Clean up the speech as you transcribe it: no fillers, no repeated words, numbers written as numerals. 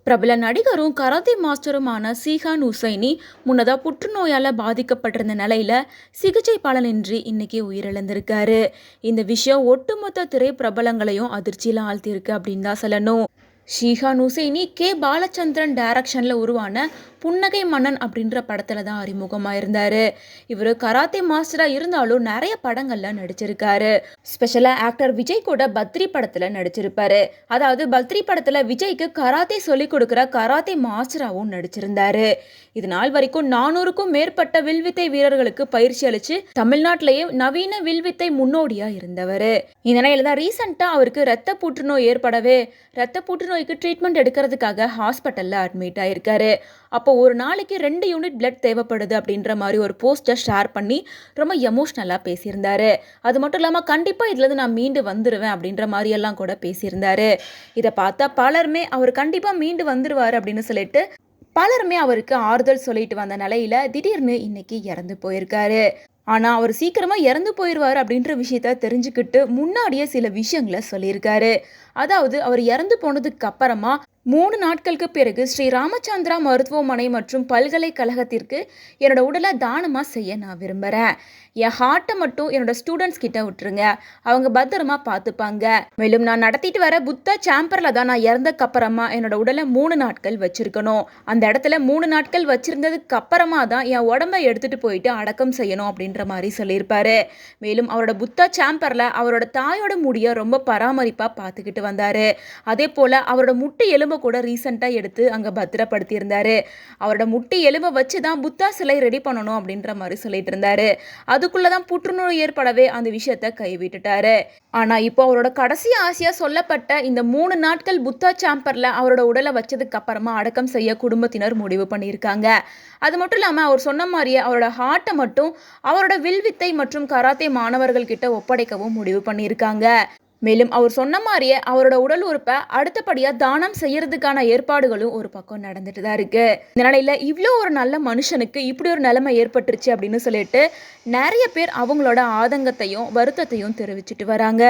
பிரபல நடிகரும் கராத்தே மாஸ்டருமான சீஹான் ஹுசைனி முன்னதா புற்றுநோயால பாதிக்கப்பட்டிருந்த நிலையில சிகிச்சை பலனின்றி இன்னைக்கு உயிரிழந்திருக்காரு. இந்த விஷயம் ஒட்டுமொத்த திரைப்பிரபலங்களையும் அதிர்ச்சியில ஆழ்த்தியிருக்கு அப்படின்னு தான் சொல்லணும். ஷீஹான் ஹுசைனி கே பாலச்சந்திரன் டைரக்ஷன்ல உருவான புன்னகை மன்னன் அப்படின்ற படத்துல தான் அறிமுகமாக இருந்தாரு. இவர் கராத்தே மாஸ்டரா இருந்தாலும் நிறைய படங்கள்ல நடிச்சிருக்காரு. ஸ்பெஷலா ஆக்டர் விஜய் கூட பத்ரி படத்துல நடிச்சிருப்பாரு. அதாவது பத்ரி படத்துல விஜய்க்கு கராத்தே சொல்லி கொடுக்குற கராத்தே மாஸ்டராகவும் நடிச்சிருந்தாரு. இது நாள் வரைக்கும் 400க்கும் மேற்பட்ட வில்வித்தை வீரர்களுக்கு பயிற்சி அளிச்சு தமிழ்நாட்டிலேயே நவீன வில்வித்தை முன்னோடியா இருந்தவர். இந்த நிலையில தான் ரீசெண்டா அவருக்கு ரத்த புற்றுநோய் ஏற்படவே ரத்த புற்றுநோய்க்கு ட்ரீட்மெண்ட் எடுக்கிறதுக்காக ஹாஸ்பிட்டல்ல அட்மிட் ஆயிருக்காரு. அப்போ ஒரு நாளைக்கு 2 யூனிட் பிளட் தேவைப்படுது அப்படின்ற மாதிரி ஒரு போஸ்டர் ஷேர் பண்ணி ரொம்ப எமோஷ்னலாக பேசியிருந்தாரு. அது மட்டும் இல்லாமல் கண்டிப்பாக இதுலேருந்து நான் மீண்டு வந்துடுவேன் அப்படின்ற மாதிரியெல்லாம் கூட பேசியிருந்தாரு. இதை பார்த்தா பலருமே அவர் கண்டிப்பாக மீண்டு வந்துடுவார் அப்படின்னு சொல்லிட்டு பலருமே அவருக்கு ஆறுதல் சொல்லிட்டு வந்த நிலையில திடீர்னு இன்னைக்கு இறந்து போயிருக்காரு. ஆனால் அவர் சீக்கிரமாக இறந்து போயிடுவார் அப்படின்ற விஷயத்த தெரிஞ்சுக்கிட்டு முன்னாடியே சில விஷயங்களை சொல்லியிருக்காரு. அதாவது அவர் இறந்து போனதுக்கு அப்புறமா 3 நாட்களுக்கு பிறகு ஸ்ரீ ராமச்சந்திரா மருத்துவமனை மற்றும் பல்கலைக்கழகத்திற்கு என்னோட உடலை தானமாக செய்ய நான் விரும்புகிறேன். என் ஹார்ட்டை மட்டும் என்னோட ஸ்டூடெண்ட்ஸ் கிட்ட விட்டுருங்க, அவங்க பத்திரமா பார்த்துப்பாங்க. மேலும் நான் நடத்திட்டு வர புத்தா சாம்பரில் தான் நான் இறந்ததுக்கு அப்புறமா என்னோட உடலை 3 நாட்கள் வச்சிருக்கணும். அந்த இடத்துல 3 நாட்கள் வச்சிருந்ததுக்கு அப்புறமா தான் என் உடம்பை எடுத்துட்டு போயிட்டு அடக்கம் செய்யணும் அப்படின்ற மாதிரி சொல்லியிருப்பாரு. மேலும் அவரோட புத்தா சாம்பரில் அவரோட தாயோட முடியை ரொம்ப பராமரிப்பாக பார்த்துக்கிட்டு வந்தார். அதே போல் அவரோட முட்டை எலும்பு கூட ரீசெண்டாக எடுத்து அங்கே பத்திரப்படுத்தி இருந்தாரு. அவரோட முட்டை எலும்பை வச்சு தான் புத்தா சிலை ரெடி பண்ணணும் அப்படின்ற மாதிரி சொல்லிட்டு இருந்தாரு. அதுக்குள்ளதான் புற்றுநோய் ஏற்படவே அந்த விஷயத்த கைவிட்டுட்டாரு. ஆனா இப்போ அவரோட கடைசி ஆசையா சொல்லப்பட்ட இந்த 3 நாட்கள் புத்தா சாம்பர்ல அவரோட உடலை வச்சதுக்கு அப்புறமா அடக்கம் செய்ய குடும்பத்தினர் முடிவு பண்ணியிருக்காங்க. அது மட்டும் இல்லாம அவர் சொன்ன மாதிரியே அவரோட ஹார்ட்டை மட்டும் அவரோட வில்வித்தை மற்றும் கராத்தே மாணவர்கள் கிட்ட ஒப்படைக்கவும் முடிவு பண்ணியிருக்காங்க. மேலும் அவர் சொன்ன மாதிரியே அவரோட உடல் உறுப்பை அடுத்தபடியாக தானம் செய்யறதுக்கான ஏற்பாடுகளும் ஒரு பக்கம் நடந்துட்டு தான் இருக்கு. இந்த நிலையில இவ்வளோ ஒரு நல்ல மனுஷனுக்கு இப்படி ஒரு நிலைமை ஏற்பட்டுருச்சு அப்படின்னு சொல்லிட்டு நிறைய பேர் அவங்களோட ஆதங்கத்தையும் வருத்தத்தையும் தெரிவிச்சிட்டு வராங்க.